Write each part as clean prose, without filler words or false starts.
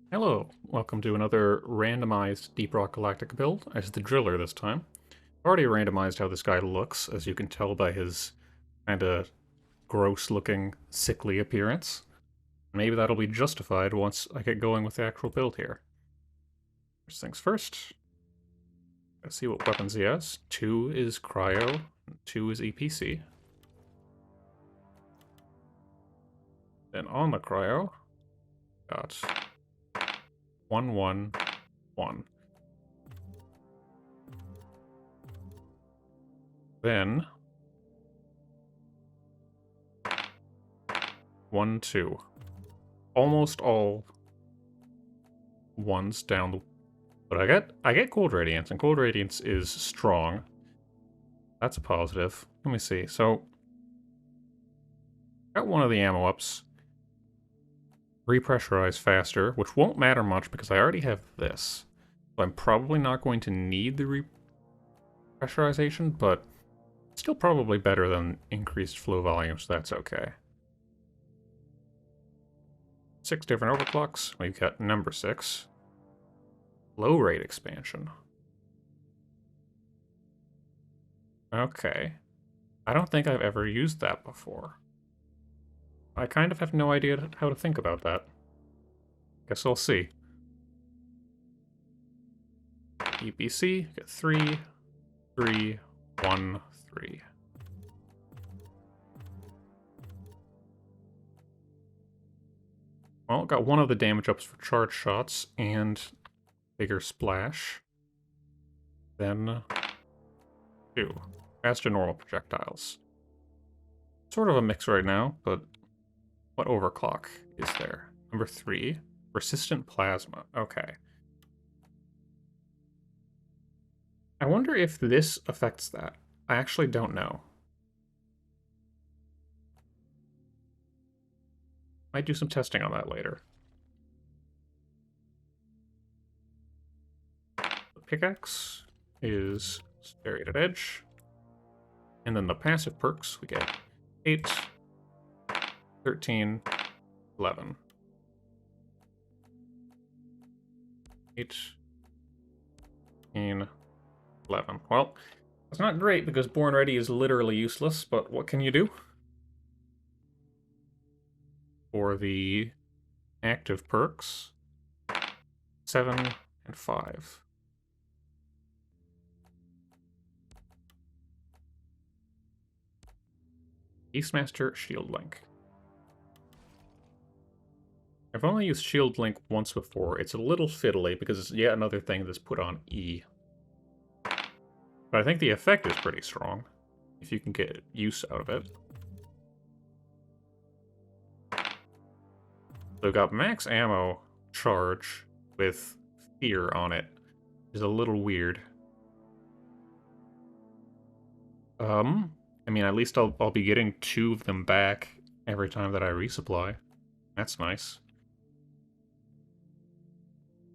Hello, welcome to another randomized Deep Rock Galactic build, as the Driller this time. I've already randomized how this guy looks, as you can tell by his kinda gross-looking, sickly appearance. Maybe that'll be justified once I get going with the actual build here. First things first, let's see what weapons he has. 2 is Cryo, 2 is EPC. Then on the Cryo, got 1, 1, 1. Then 1, 2. Almost all ones down the... But I get Cold Radiance, and Cold Radiance is strong. That's a positive. Let me see. So, got one of the ammo ups. Repressurize faster, which won't matter much because I already have this. So I'm probably not going to need the repressurization, but still probably better than increased flow volume, so that's okay. 6 different overclocks. We've got number 6. Low rate expansion. Okay. I don't think I've ever used that before. I kind of have no idea how to think about that. Guess I'll see. EPC, get 3, 3, 1, 3. Well, got one of the damage ups for charge shots and bigger splash. Then 2. Faster normal projectiles. Sort of a mix right now, but what overclock is there? Number 3. Persistent plasma. Okay. I wonder if this affects that. I actually don't know. Might do some testing on that later. The pickaxe is Serrated Edge. And then the passive perks, we get 8, 13, 11. 8, 13, 11. Well, that's not great because Born Ready is literally useless, but what can you do? For the active perks, 7 and 5. Beastmaster Shield Link. I've only used Shield Link once before. It's a little fiddly because it's yet another thing that's put on E. But I think the effect is pretty strong, if you can get use out of it. So we've got max ammo charge with fear on it, which is a little weird. I mean, at least I'll be getting 2 of them back every time that I resupply. That's nice.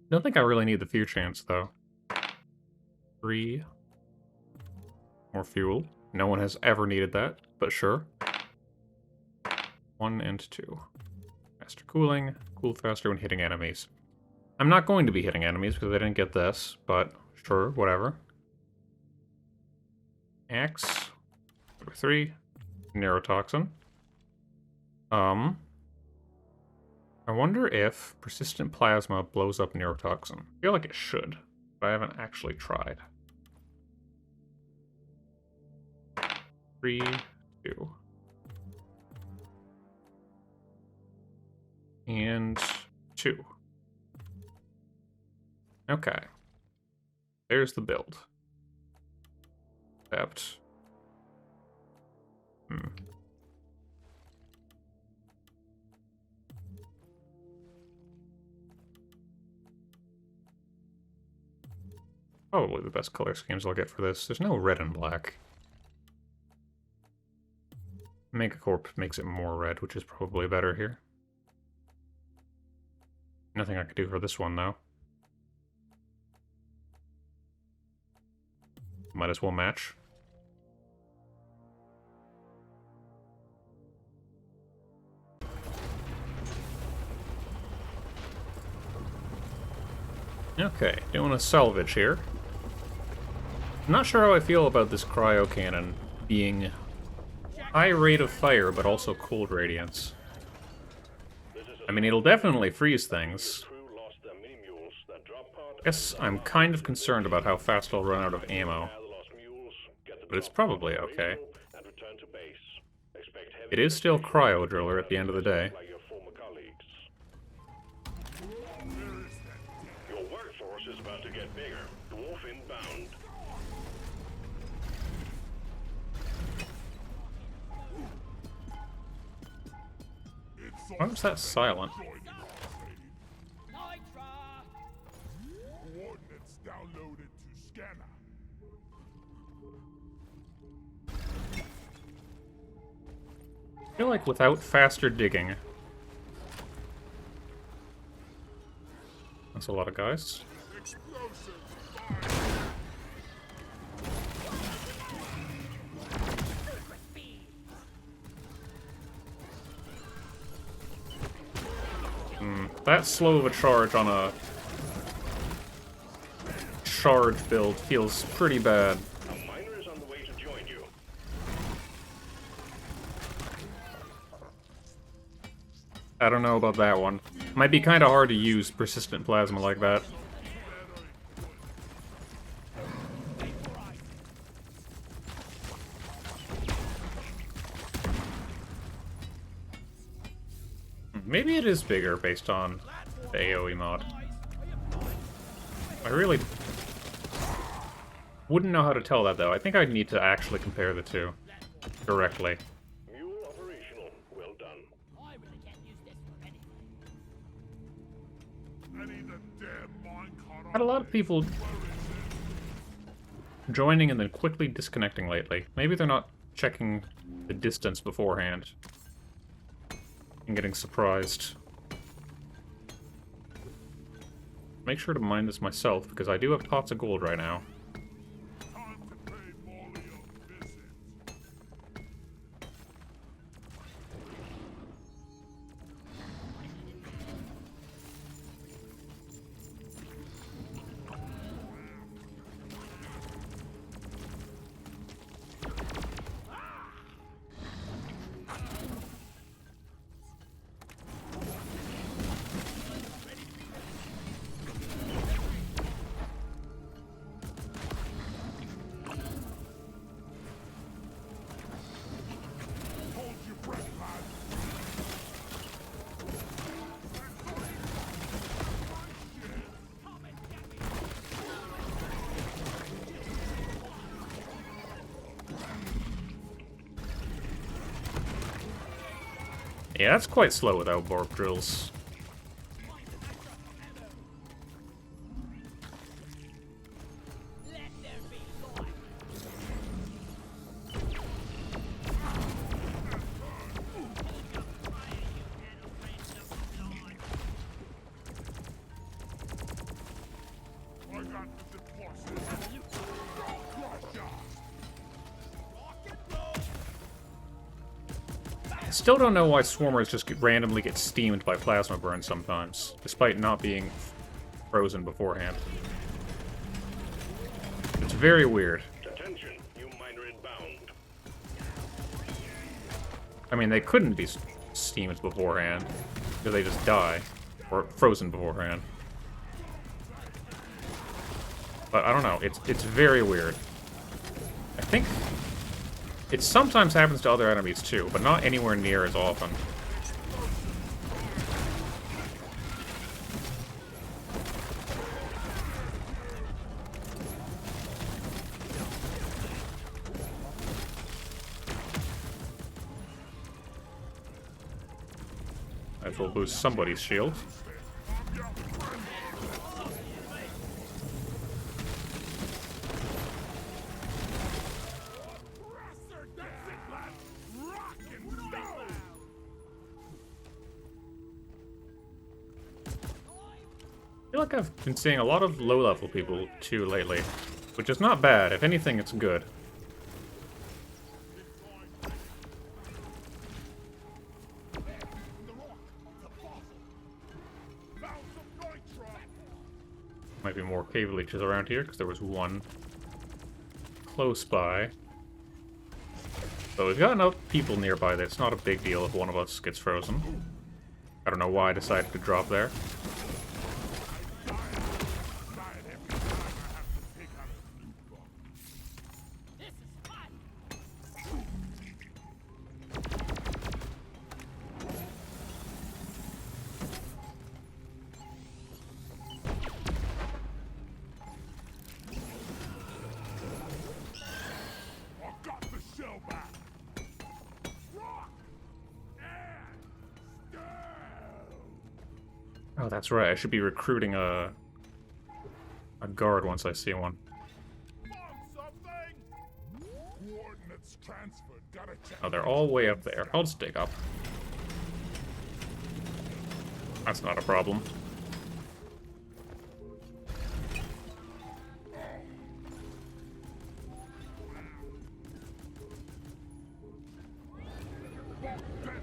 Don't think I really need the fear chance, though. 3. More fuel. No one has ever needed that, but sure. 1 and 2. Faster cooling. Cool faster when hitting enemies. I'm not going to be hitting enemies because I didn't get this, but sure, whatever. Axe. Number 3. Neurotoxin. I wonder if persistent plasma blows up neurotoxin. I feel like it should, but I haven't actually tried. 3, 2. And 2. Okay. There's the build. Except... Probably the best color schemes I'll get for this. There's no red and black. Megacorp makes it more red, which is probably better here. Nothing I could do for this one, though. Might as well match. Okay, doing a salvage here. I'm not sure how I feel about this cryo cannon being high rate of fire, but also cold radiance. I mean, it'll definitely freeze things. I guess I'm kind of concerned about how fast I'll run out of ammo. But it's probably okay. It is still Cryo Driller at the end of the day. Your workforce is about to get bigger. Dwarf inbound. Why was that silent? Coordinates downloaded to scanner. I feel like without faster digging... That's a lot of guys. That slow of a charge on a charge build feels pretty bad. A miner is on the way to join you. I don't know about that one. Might be kind of hard to use persistent plasma like that. Maybe it is bigger based on the AoE mod. I really wouldn't know how to tell that, though. I think I'd need to actually compare the two directly. Mule operational. Well done. I really can't use this for anything. I need the damn minecart. Had a lot of people joining and then quickly disconnecting lately. Maybe they're not checking the distance beforehand and getting surprised. Make sure to mine this myself, because I do have pots of gold right now. Time to pay Molly a visit. Hold your breath, lad. Yeah, that's quite slow without warp drills. Let there be light. I got the deposit. Crusher. I still don't know why swarmers just randomly get steamed by plasma burn sometimes, despite not being frozen beforehand. It's very weird. Attention, new miner inbound. I mean, they couldn't be steamed beforehand, because they just die, or frozen beforehand. But I don't know, it's very weird. I think it sometimes happens to other enemies too, but not anywhere near as often. That will boost somebody's shield. I feel like I've been seeing a lot of low-level people too lately, which is not bad. If anything, it's good. Found some nitro. Might be more cave leeches around here, because there was one close by. So we've got enough people nearby that it's not a big deal if one of us gets frozen. I don't know why I decided to drop there. This is fun. I got the shell back. Rock and stone. Oh, that's right. I should be recruiting a guard once I see one. Want something? Coordinates transferred. Gotta check. Oh, they're all way up there. I'll just dig up. That's not a problem.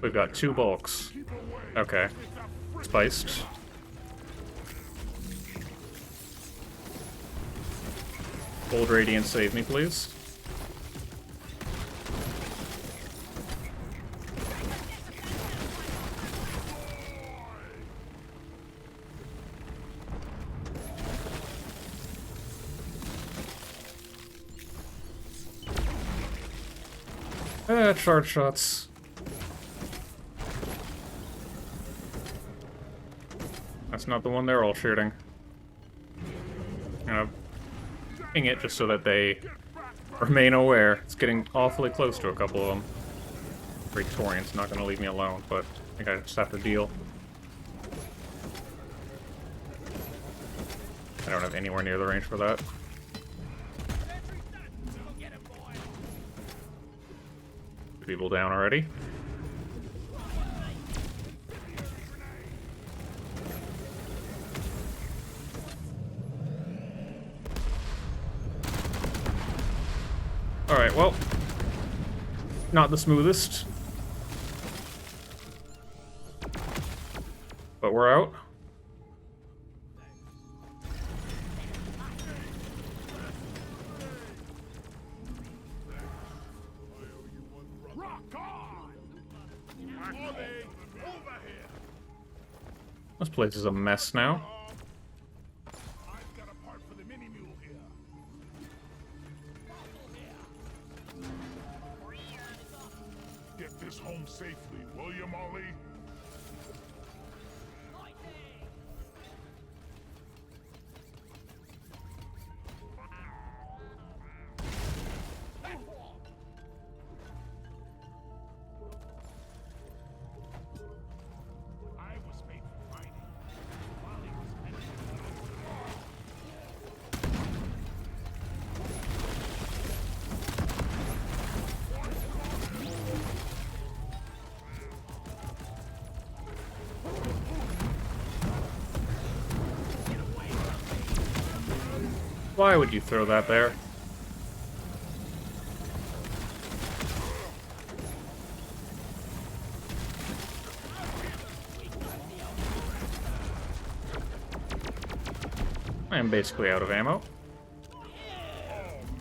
We've got 2 bulks. Okay. Spiced. Old Radiant, save me, please. Charge shots. That's not the one they're all shooting. I'm gonna ping it just so that they remain aware. It's getting awfully close to a couple of them. Praetorian's not gonna leave me alone, but I think I just have to deal. I don't have anywhere near the range for that. Sentry's done. Go get him, boy. People down already. Alright, well, not the smoothest. But we're out. Rock on! Ollie, over here! This place is a mess now. I've got a part for the mini mule here. Get this home safely, will you, Molly? I was made for fighting. Molly was meant Why would you throw that there? I am basically out of ammo. Oh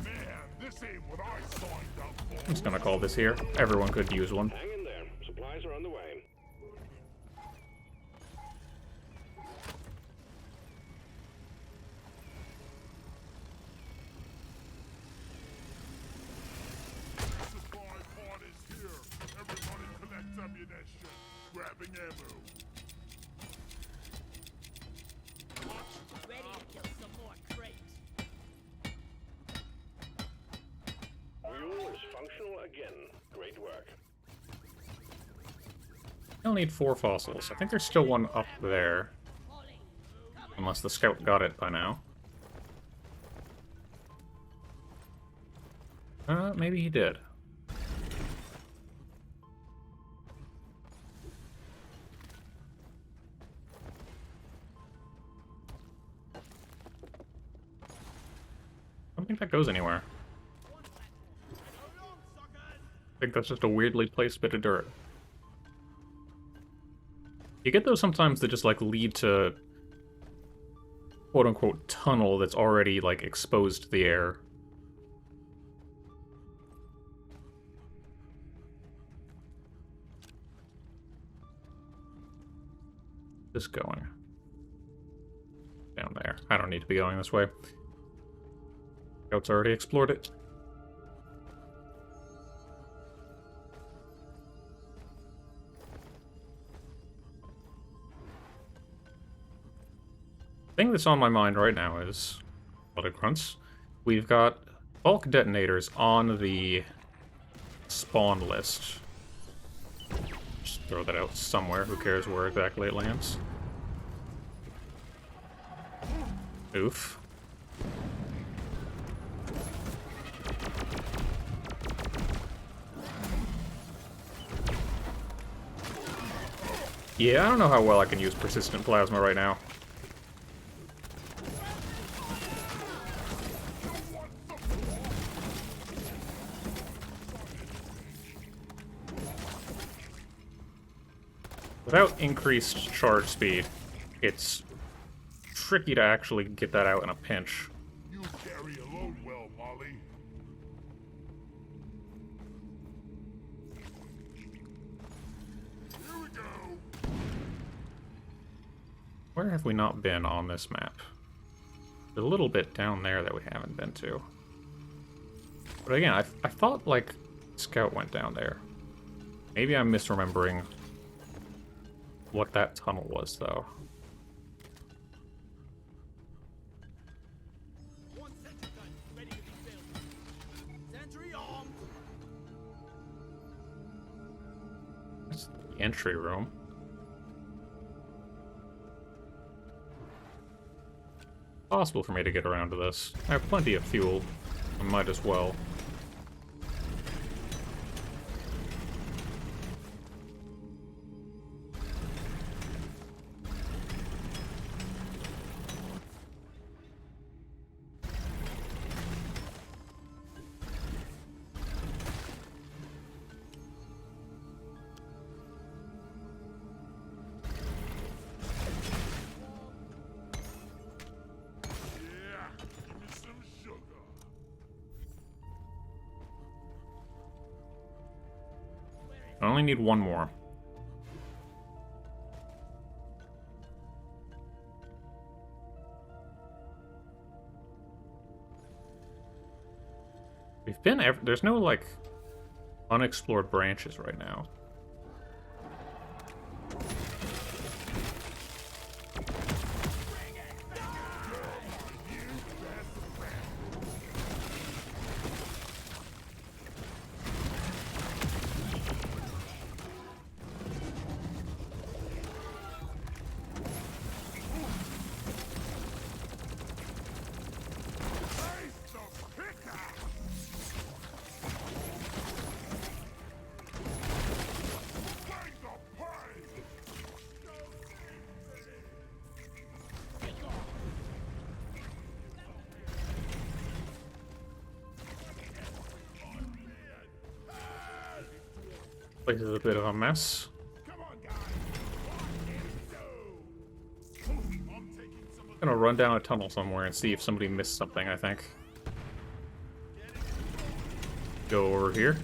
man, this ain't what I signed up for. I'm just gonna call this here. Everyone could use one. Hang in there. Supplies are on the way. Supply pod is here. Everybody collect ammunition. Grabbing ammo. Ready to kill some more crates. Mule is functional again. Great work. I'll need 4 fossils. I think there's still one up there. Unless the scout got it by now. Maybe he did. I don't think that goes anywhere. I think that's just a weirdly placed bit of dirt. You get those sometimes that just, like, lead to quote-unquote tunnel that's already, like, exposed to the air. Just going down there. I don't need to be going this way. Scouts already explored it. The thing that's on my mind right now is Blooded Grunts. We've got bulk detonators on the spawn list. Just throw that out somewhere. Who cares where exactly it lands? Oof. Yeah, I don't know how well I can use persistent plasma right now. Without increased charge speed, it's tricky to actually get that out in a pinch. You carry a load well, Molly. Here we go. Where have we not been on this map? There's a little bit down there that we haven't been to. But again, I thought, like, Scout went down there. Maybe I'm misremembering what that tunnel was, though. One sentry gun ready to be filled. Sentry armed. That's the entry room. Possible for me to get around to this. I have plenty of fuel. I might as well. Yeah, give me some sugar. I only need one more. We've been there's no, like, unexplored branches right now. Taste the pickaxe. Find the prey. Place is a bit of a mess. Come on, guys. What can we do? I'm taking some of I'm gonna run down a tunnel somewhere and see if somebody missed something, I think. Go over here.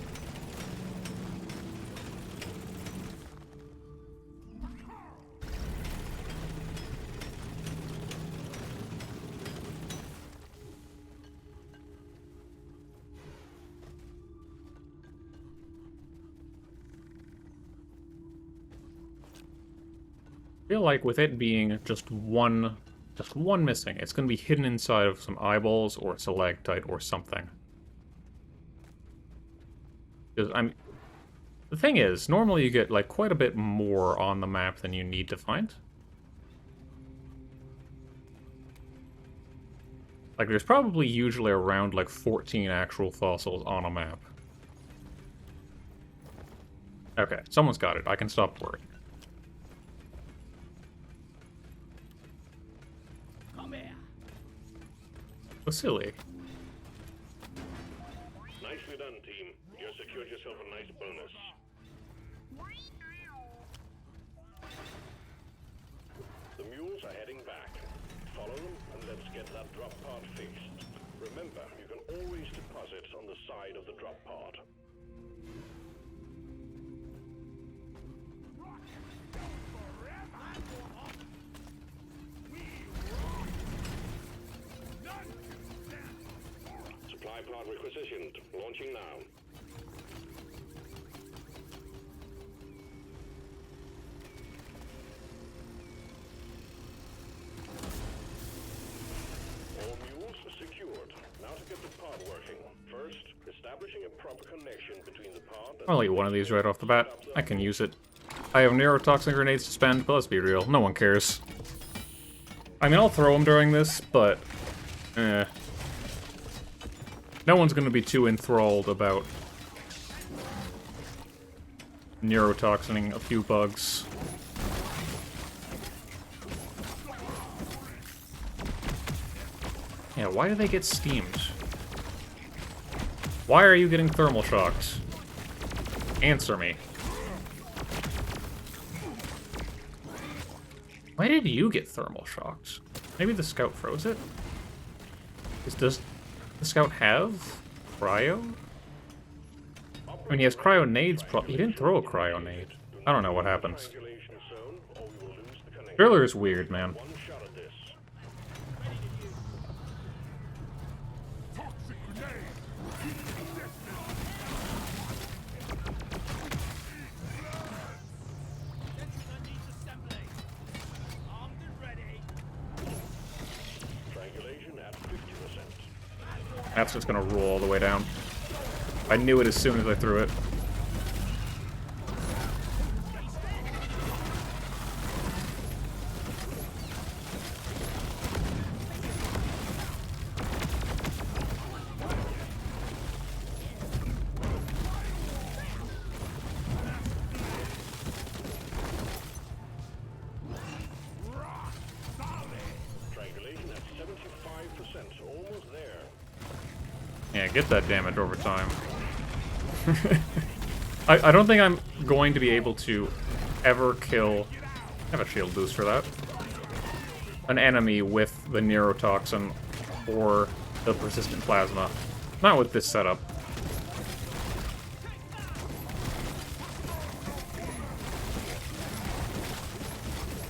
I feel like with it being just one missing, it's gonna be hidden inside of some eyeballs or stalactite or something. Because the thing is, normally you get, like, quite a bit more on the map than you need to find. Like, there's probably usually around, like, 14 actual fossils on a map. Okay, someone's got it. I can stop worrying. Come here. So silly. Nicely done, team. You secured yourself a nice bonus. The mules are heading back. Follow them and drop pod fixed. Remember, you can always deposit on the side of the drop pod. Rock and stone forever. We rock. None can stand before us. Supply pod requisitioned. Launching now. All mules secured. Now to get the pod working. First, establishing a proper connection between the pod and I'll eat one of these right off the bat. I can use it. I have neurotoxin grenades to spend, but let's be real, no one cares. I mean, I'll throw them during this, but... No one's gonna be too enthralled about neurotoxining a few bugs. Yeah, why do they get steamed? Why are you getting thermal shocked? Answer me. Why did you get thermal shocked? Maybe the scout froze it? Does the scout have cryo? I mean, he has cryo nades. He didn't throw a cryo nade. I don't know what happens. triangulation zone, or we will lose the connection. Driller is weird, man. One shot at this. Toxic grenade. Sentries unleashed assembly. Armed and ready. Triangulation at 50%. That's just gonna roll all the way down. I knew it as soon as I threw it. Triangulation at 75%. Almost there. Yeah, get that damage over time. I don't think I'm going to be able to ever kill... I have a shield boost for that. An enemy with the neurotoxin or the persistent plasma. Not with this setup.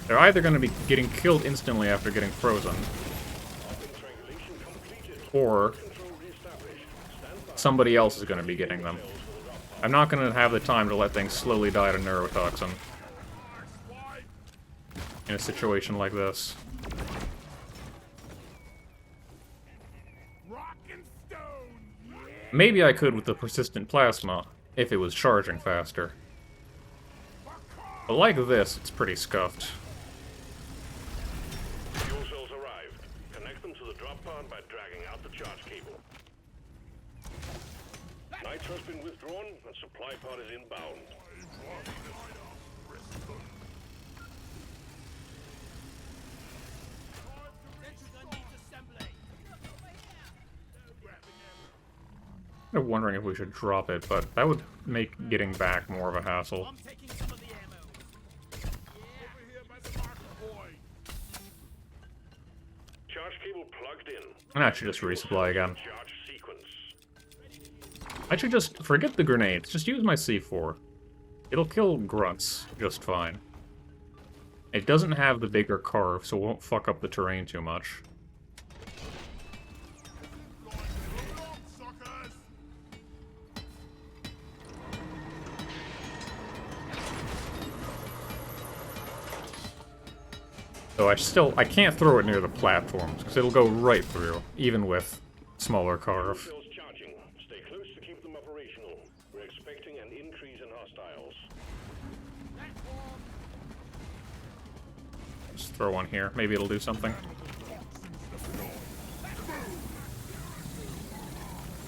They're either going to be getting killed instantly after getting frozen, or somebody else is going to be getting them. I'm not going to have the time to let things slowly die to neurotoxin in a situation like this. Rock and stone. Yeah. Maybe I could with the persistent plasma if it was charging faster. But like this, it's pretty scuffed. Fuel cells arrived. Connect them to the drop pod by dragging out the charge cable. Nitro's been withdrawn and supply pod is inbound. Sentries unleashed assembly. I'm wondering if we should drop it, but that would make getting back more of a hassle. I'm taking some of the ammo. Over here by the marker point. Charge cable plugged in. And I should just resupply again. Charge sequence. I should just forget the grenades. Just use my C4. It'll kill grunts just fine. It doesn't have the bigger carve, so it won't fuck up the terrain too much. Suckers. Though I can't throw it near the platforms, because it'll go right through, even with smaller carve. Cells charging. Stay close to keep them operational. We're expecting an increase in hostiles. Just throw one here. Maybe it'll do something.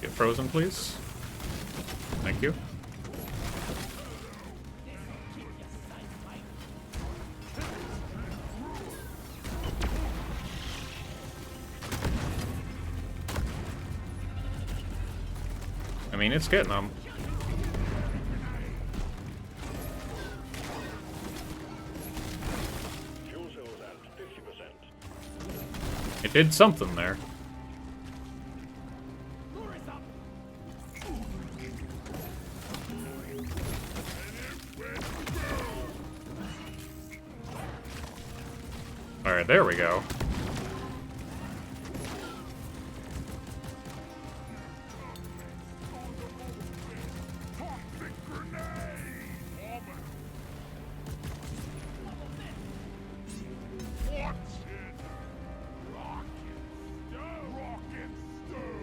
Get frozen, please. Thank you. I mean, it's getting them. Fuel cells at 50%. It did something there. Lure is up. Alright, there we go.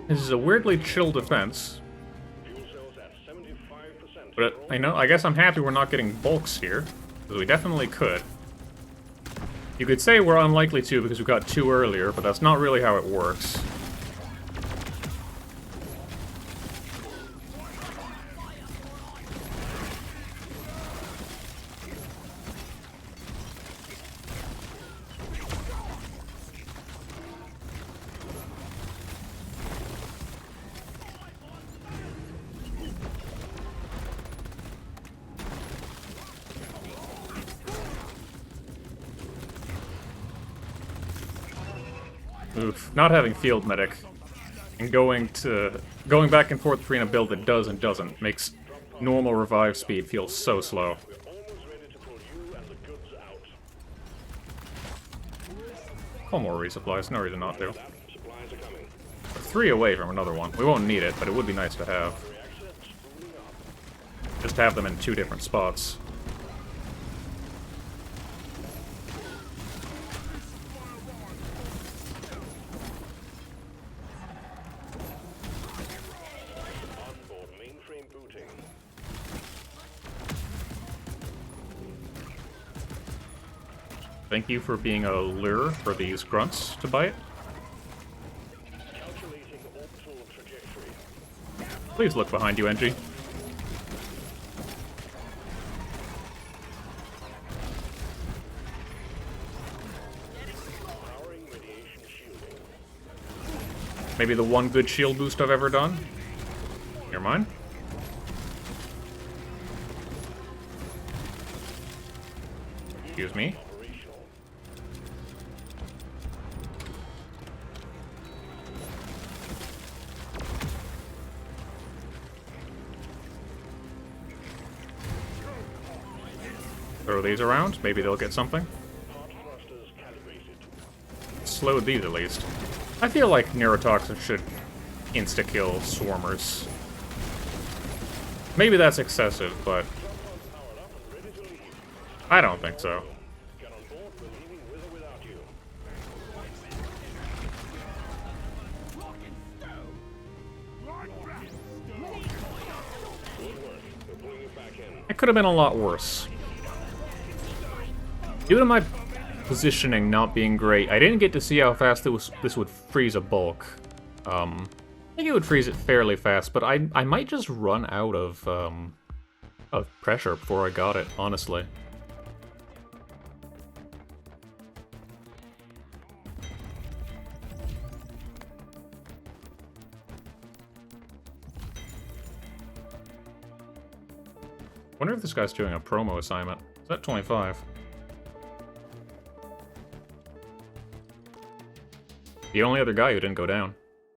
This is a weirdly chill defense. Fuel cells at 75%. But I guess I'm happy we're not getting bulks here, because we definitely could. You could say we're unlikely to because we got 2 earlier, but that's not really how it works. Oof. Not having field medic and going back and forth between a build that does and doesn't makes normal revive speed feel so slow. We're almost ready to pull you and the goods out. Call more resupplies, no reason not to. Supplies are coming. We're 3 away from another one. We won't need it, but it would be nice to have. Reactor spooling up. Just have them in 2 different spots. Onboard mainframe booting. Thank you for being a lure for these grunts to bite. Calculating orbital trajectory. Please look behind you, NG. Powering radiation shielding. Maybe the one good shield boost I've ever done. You're mine? Excuse me. Operational. Throw these around. Maybe they'll get something. Hot thrusters calibrated. Slow these at least. I feel like neurotoxin should insta-kill swarmers. Maybe that's excessive, but Powered up and ready to leave. I don't think so. Get on board, we're leaving with or without you. Good work. We're pulling you back in. It could have been a lot worse. Due to my positioning not being great, I didn't get to see how fast this would freeze a bulk. I think it would freeze it fairly fast, but I might just run out of pressure before I got it, honestly. Wonder if this guy's doing a promo assignment. Is that 25? The only other guy who didn't go down.